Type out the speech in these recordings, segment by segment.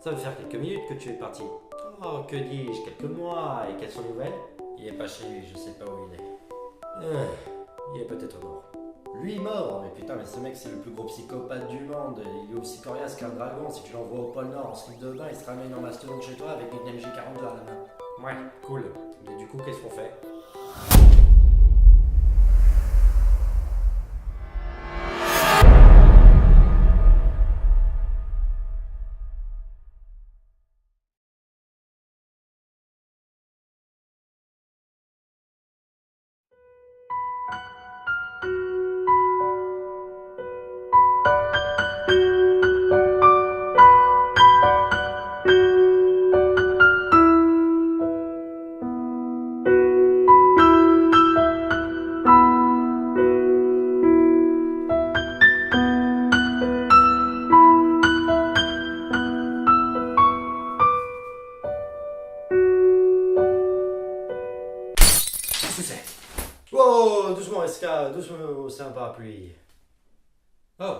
Ça va faire quelques minutes que tu es parti. Oh, que dis-je, quelques mois, et quelles sont les nouvelles? Il est pas chez lui, je sais pas où il est. Il est peut-être mort. Lui mort? Mais putain, mais ce mec c'est le plus gros psychopathe du monde. Il est aussi coriace qu'un dragon. Si tu l'envoies au pôle Nord en slip de bain, il se ramène en mastodonte chez toi avec une MJ42 à la main. Ouais, cool. Mais du coup, qu'est-ce qu'on fait? Qu'est-ce que c'est? Wow, doucement SK, doucement, c'est un parapluie. Oh,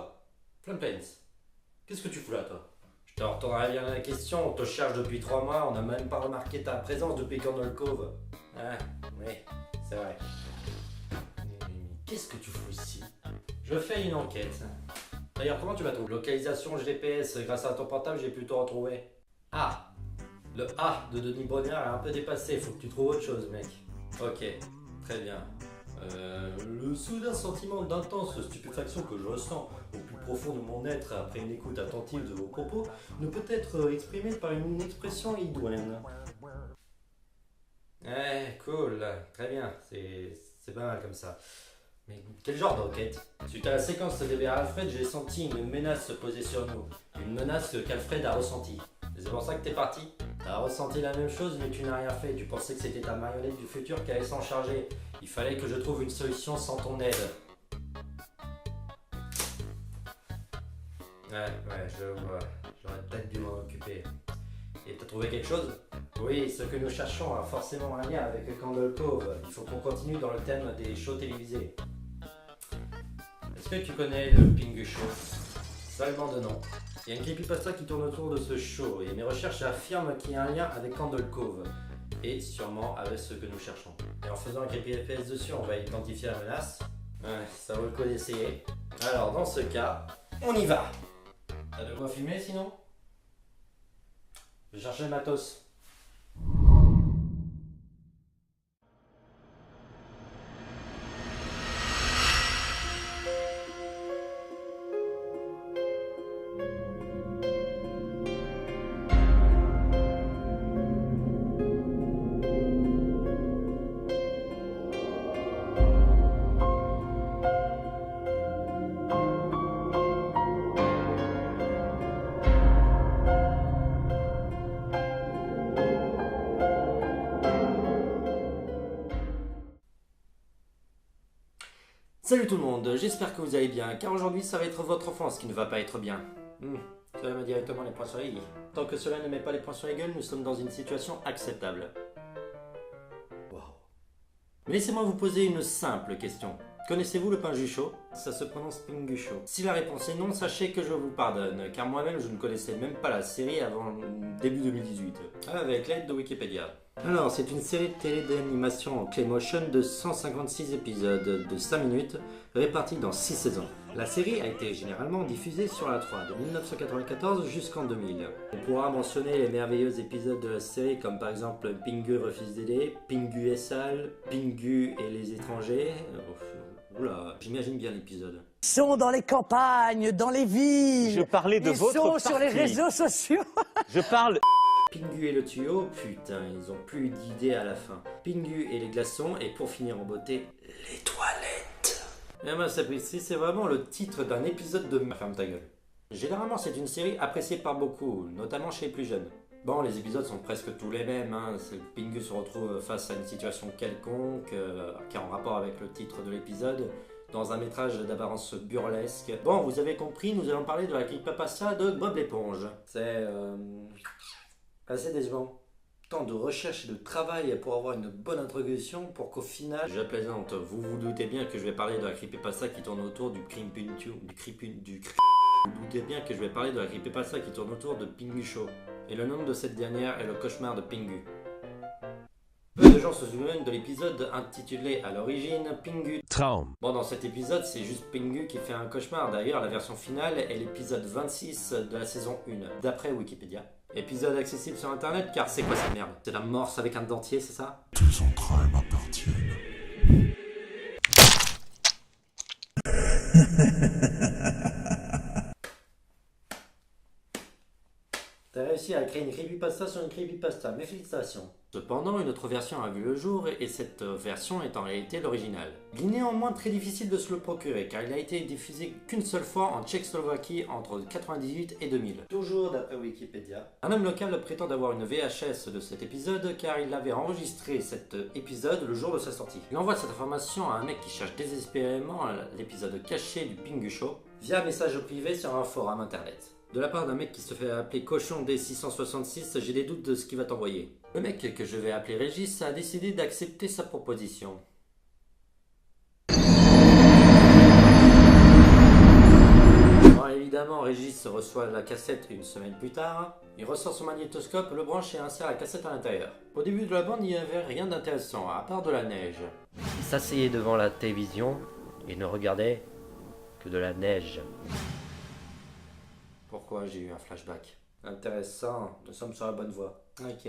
Flampens, qu'est-ce que tu fous là toi? Je te retournerai bien la question, on te cherche depuis 3 mois, on n'a même pas remarqué ta présence depuis Cornwall Cove. Ah, oui, c'est vrai. Qu'est-ce que tu fous ici? Je fais une enquête. D'ailleurs, comment tu m'as trouvé? Localisation GPS, grâce à ton portable, j'ai pu te retrouver. Ah, le A de Denis Brognard est un peu dépassé, faut que tu trouves autre chose, mec. Ok, très bien. Le soudain sentiment d'intense stupéfaction que je ressens au plus profond de mon être après une écoute attentive de vos propos ne peut être exprimé par une expression idoine. Ouais, cool, très bien, c'est pas mal comme ça. Mais quel genre d'enquête? Suite à la séquence de DBA Alfred, j'ai senti une menace se poser sur nous. Une menace qu'Alfred a ressentie. C'est pour ça que t'es parti? T'as ressenti la même chose mais tu n'as rien fait. Tu pensais que c'était ta marionnette du futur qui allait s'en charger. Il fallait que je trouve une solution sans ton aide. Ouais, je vois. J'aurais peut-être dû m'en occuper. Et t'as trouvé quelque chose? Oui, ce que nous cherchons a forcément un lien avec Candle Cove. Il faut qu'on continue dans le thème des shows télévisés. Est-ce que tu connais le Pingu Show? Seulement de nom. Il y a une creepypasta qui tourne autour de ce show et mes recherches affirment qu'il y a un lien avec Candle Cove et sûrement avec ce que nous cherchons. Et en faisant un creepypasta dessus, on va identifier la menace. Ouais, ça vaut le coup d'essayer. Alors dans ce cas, on y va. T'as de quoi filmer sinon? Je cherche le matos. Salut tout le monde, j'espère que vous allez bien, car aujourd'hui ça va être votre enfance qui ne va pas être bien. Cela met directement les points sur les i. Tant que cela ne met pas les points sur les gueules, nous sommes dans une situation acceptable. Wow. Mais laissez-moi vous poser une simple question. Connaissez-vous le pain chaud? Ça se prononce Pingu Show. Si la réponse est non, sachez que je vous pardonne, car moi-même je ne connaissais même pas la série avant début 2018, avec l'aide de Wikipédia. Alors, c'est une série de télé d'animation en Claymotion de 156 épisodes de 5 minutes, répartis dans 6 saisons. La série a été généralement diffusée sur la 3 de 1994 jusqu'en 2000. On pourra mentionner les merveilleux épisodes de la série comme par exemple Pingu refuse d'aider, Pingu est sale, Pingu et les étrangers. Oula, j'imagine bien l'épisode. Ils sont dans les campagnes, dans les villes. Je parlais de votre Ils sont parti. sur les réseaux sociaux. Je parle... Pingu et le tuyau, putain, ils ont plus d'idées à la fin. Pingu et les glaçons, et pour finir en beauté, les toilettes. Et moi, c'est vraiment le titre d'un épisode de... Ferme ta gueule. Généralement, c'est une série appréciée par beaucoup, notamment chez les plus jeunes. Bon, les épisodes sont presque tous les mêmes, hein. Pingu se retrouve face à une situation quelconque, qui est en rapport avec le titre de l'épisode, dans un métrage d'apparence burlesque. Bon, vous avez compris, nous allons parler de la creepypasta de Bob l'éponge. C'est... assez décevant. Tant de recherche et de travail pour avoir une bonne introduction pour qu'au final... Je plaisante, vous vous doutez bien que je vais parler de la creepypasta qui tourne autour du Vous doutez bien que je vais parler de la creepypasta qui tourne autour de Pingu Show. Et le nom de cette dernière est le cauchemar de Pingu. Peu de gens se souviennent de l'épisode intitulé à l'origine Pingu Traum. Bon, dans cet épisode, c'est juste Pingu qui fait un cauchemar. D'ailleurs, la version finale est l'épisode 26 de la saison 1, d'après Wikipédia. Épisode accessible sur internet, car c'est quoi cette merde? C'est la morse avec un dentier, c'est ça? Tes entrailles m'appartiennent. T'as réussi à créer une creepypasta sur une creepypasta, mes félicitations. Cependant, une autre version a vu le jour et cette version est en réalité l'original. Il est néanmoins très difficile de se le procurer car il a été diffusé qu'une seule fois en Tchécoslovaquie entre 1998 et 2000. Toujours d'après Wikipédia. Un homme local prétend avoir une VHS de cet épisode car il avait enregistré cet épisode le jour de sa sortie. Il envoie cette information à un mec qui cherche désespérément l'épisode caché du Pingu Show via un message privé sur un forum internet. De la part d'un mec qui se fait appeler Cochon D666, j'ai des doutes de ce qu'il va t'envoyer. Le mec que je vais appeler Régis a décidé d'accepter sa proposition. Bon, évidemment, Régis reçoit la cassette une semaine plus tard. Il ressort son magnétoscope, le branche et insère la cassette à l'intérieur. Au début de la bande, il n'y avait rien d'intéressant, à part de la neige. Il s'asseyait devant la télévision et ne regardait que de la neige. Pourquoi j'ai eu un flashback? Intéressant, nous sommes sur la bonne voie. Ok.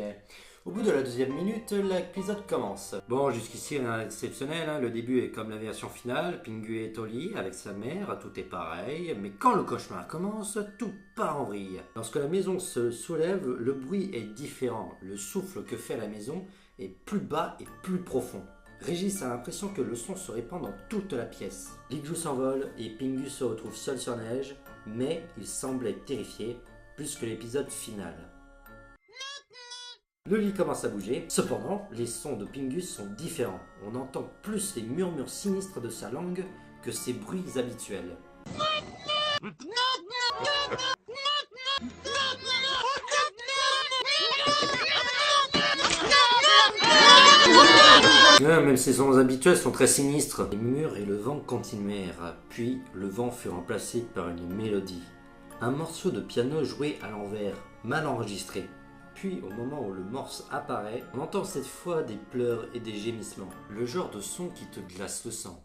Au bout de la deuxième minute, l'épisode commence. Bon, jusqu'ici rien d'exceptionnel, hein. Le début est comme la version finale, Pingu est au lit avec sa mère, tout est pareil, mais quand le cauchemar commence, tout part en vrille. Lorsque la maison se soulève, le bruit est différent, le souffle que fait la maison est plus bas et plus profond. Régis a l'impression que le son se répand dans toute la pièce. L'igloo s'envole et Pingu se retrouve seul sur la neige, mais il semble être terrifié, plus que l'épisode final. Le lit commence à bouger, cependant, les sons de Pingu sont différents. On entend plus les murmures sinistres de sa langue que ses bruits habituels. Même ses sons habituels sont très sinistres. Les murs et le vent continuèrent, puis le vent fut remplacé par une mélodie. Un morceau de piano joué à l'envers, mal enregistré. Puis, au moment où le morse apparaît, on entend cette fois des pleurs et des gémissements. Le genre de son qui te glace le sang.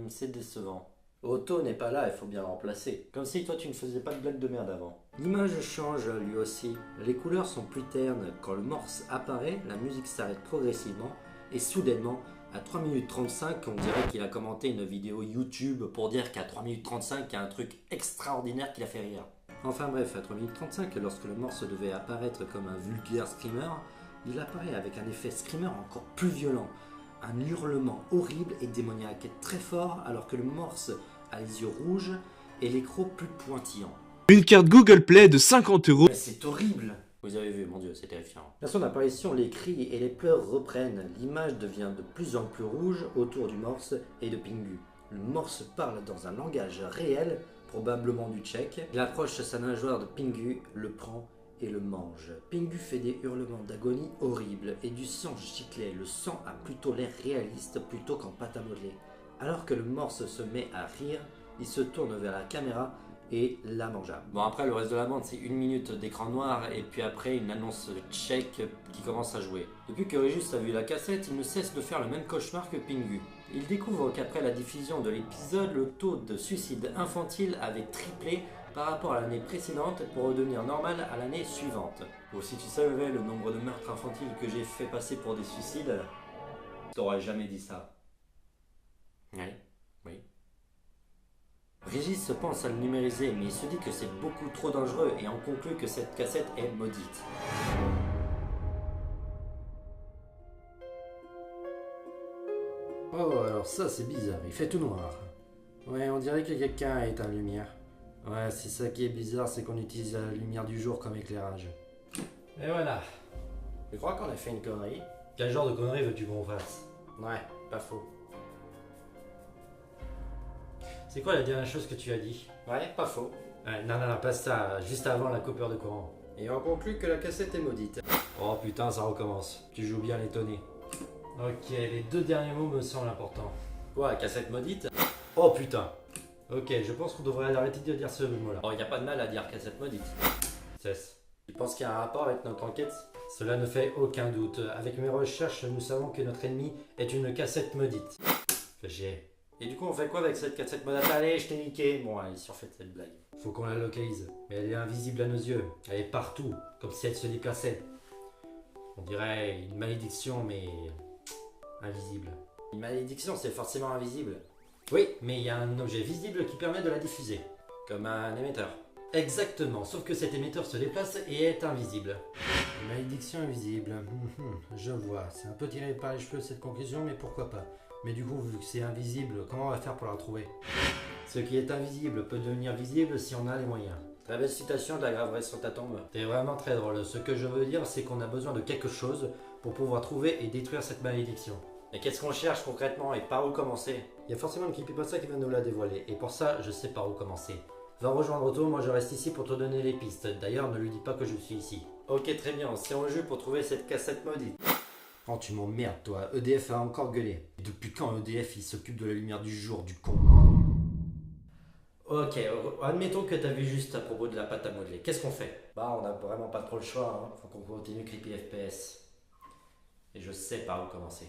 C'est décevant. Otto n'est pas là, il faut bien le remplacer. Comme si toi tu ne faisais pas de blague de merde avant. L'image change lui aussi. Les couleurs sont plus ternes. Quand le morse apparaît, la musique s'arrête progressivement et soudainement, à 3 minutes 35, on dirait qu'il a commenté une vidéo YouTube pour dire qu'à 3 minutes 35, il y a un truc extraordinaire qui l'a fait rire. Enfin bref, à 3 minutes 35, lorsque le morse devait apparaître comme un vulgaire screamer, il apparaît avec un effet screamer encore plus violent. Un hurlement horrible et démoniaque, très fort alors que le morse a les yeux rouges et les crocs plus pointillants. Une carte Google Play de 50 €. Mais c'est horrible! Vous avez vu, mon Dieu, c'est terrifiant. À son apparition, les cris et les pleurs reprennent. L'image devient de plus en plus rouge autour du morse et de Pingu. Le morse parle dans un langage réel, probablement du tchèque. Il approche sa nageoire de Pingu, le prend et le mange. Pingu fait des hurlements d'agonie horribles et du sang giclait. Le sang a plutôt l'air réaliste plutôt qu'en pâte à modeler. Alors que le morse se met à rire, il se tourne vers la caméra et la mangea. Bon, après le reste de la bande, c'est 1 minute d'écran noir et puis après une annonce tchèque qui commence à jouer. Depuis que Régis a vu la cassette, il ne cesse de faire le même cauchemar que Pingu. Il découvre qu'après la diffusion de l'épisode, le taux de suicide infantile avait triplé par rapport à l'année précédente pour redevenir normal à l'année suivante. Bon, si tu savais le nombre de meurtres infantiles que j'ai fait passer pour des suicides, t'aurais jamais dit ça. Oui. Régis pense à le numériser, mais il se dit que c'est beaucoup trop dangereux et en conclut que cette cassette est maudite. Oh, alors ça c'est bizarre, il fait tout noir. Ouais, on dirait que quelqu'un a éteint la lumière. Ouais, c'est ça qui est bizarre, c'est qu'on utilise la lumière du jour comme éclairage. Et voilà. Je crois qu'on a fait une connerie. Quel genre de connerie veux-tu qu'on fasse? Ouais, pas faux. C'est quoi la dernière chose que tu as dit? Ouais, pas faux. Non, pas ça, juste avant la coupure de courant. Et on conclut que la cassette est maudite. Oh putain, ça recommence. Tu joues bien l'étonné. Ok, les 2 derniers mots me semblent importants. Quoi, cassette maudite? Oh putain. Ok, je pense qu'on devrait arrêter de dire ce mot-là. Oh, y a pas de mal à dire cassette maudite. Cesse. Tu penses qu'il y a un rapport avec notre enquête? Cela ne fait aucun doute. Avec mes recherches, nous savons que notre ennemi est une cassette maudite. J'ai. Et du coup, on fait quoi avec cette cassette maudite? Allez, je t'ai niqué. Bon, allez, surfaites cette blague. Faut qu'on la localise. Mais elle est invisible à nos yeux. Elle est partout, comme si elle se déplaçait. On dirait une malédiction, mais invisible. Une malédiction, c'est forcément invisible. Oui, mais il y a un objet visible qui permet de la diffuser. Comme un émetteur. Exactement, sauf que cet émetteur se déplace et est invisible. Une malédiction invisible. Je vois, c'est un peu tiré par les cheveux cette conclusion, mais pourquoi pas. Mais du coup, vu que c'est invisible, comment on va faire pour la retrouver? Ce qui est invisible peut devenir visible si on a les moyens. Très belle citation de la graverie sur ta tombe. T'es vraiment très drôle. Ce que je veux dire, c'est qu'on a besoin de quelque chose pour pouvoir trouver et détruire cette malédiction. Mais qu'est-ce qu'on cherche concrètement et par où commencer? Il y a forcément une creepypasta qui va nous la dévoiler, et pour ça, je sais par où commencer. Va rejoindre Otto, moi je reste ici pour te donner les pistes. D'ailleurs, ne lui dis pas que je suis ici. Ok, très bien, c'est en jeu pour trouver cette cassette maudite. Oh, tu m'emmerdes, toi. EDF a encore gueulé. Et depuis quand EDF il s'occupe de la lumière du jour, du con? Ok, admettons que t'as vu juste à propos de la pâte à modeler. Qu'est-ce qu'on fait? Bah, on n'a vraiment pas trop le choix, hein. Faut qu'on continue Creepy FPS. Et je sais par où commencer.